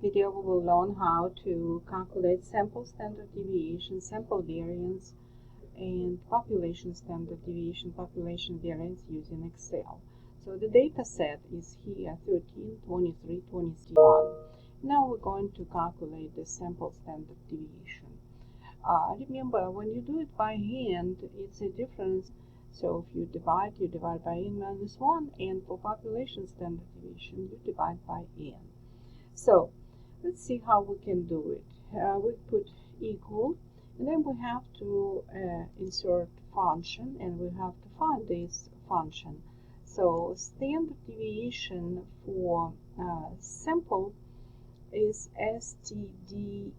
video we will learn how to calculate sample standard deviation, sample variance, and population standard deviation, population variance using Excel. So the data set is here 13, 23, 21. Now we're going to calculate the sample standard deviation. Remember, when you do it by hand, it's a difference. So if you divide by n-1, and for population standard deviation, you divide by n. So let's see how we can do it. We put equal, and then we have to insert function, and we have to find this function. So standard deviation for sample is stdev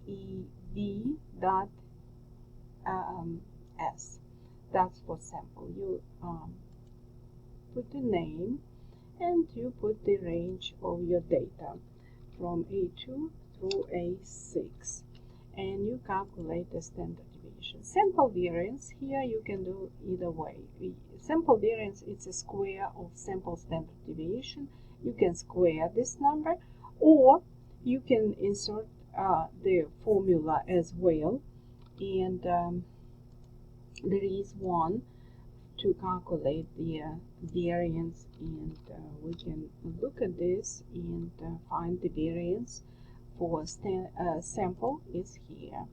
dot s. That's for sample. You put the name and you put the range of your data from A2 through A6, and you calculate the standard deviation. Sample variance, here you can do either way. Sample variance is a square of sample standard deviation. You can square this number, or you can insert the formula as well, and there is one to calculate the variance, and we can look at this and find the variance for sample is here.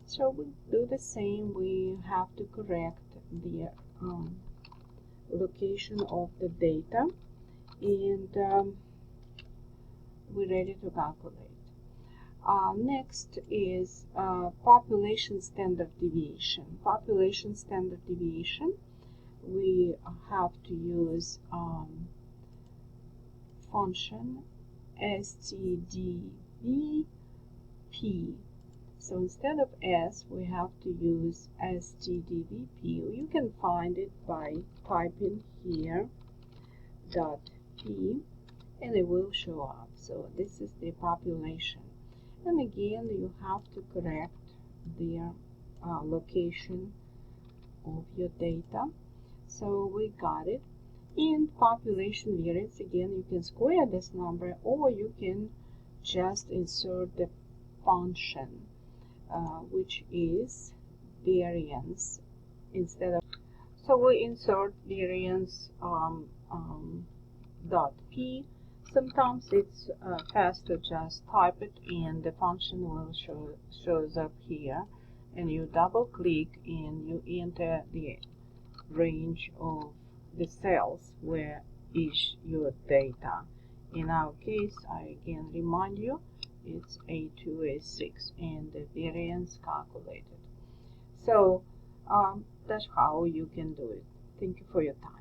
So we do the same. We have to correct the location of the data, and we're ready to calculate. Next is population standard deviation. Population standard deviation, we have to use function stdvp. So instead of s, we have to use stdvp. You can find it by typing here .p, and it will show up. So this is the population. And again, you have to correct the location of your data. So we got it. In population variance, again, you can square this number, or you can just insert the function, which is variance instead of. So we insert variance .p. Sometimes it's faster, just type it and the function will shows up here, and you double click and you enter the range of the cells where is your data. In our case, I again remind you, it's A2, A6, and the variance calculated. So that's how you can do it. Thank you for your time.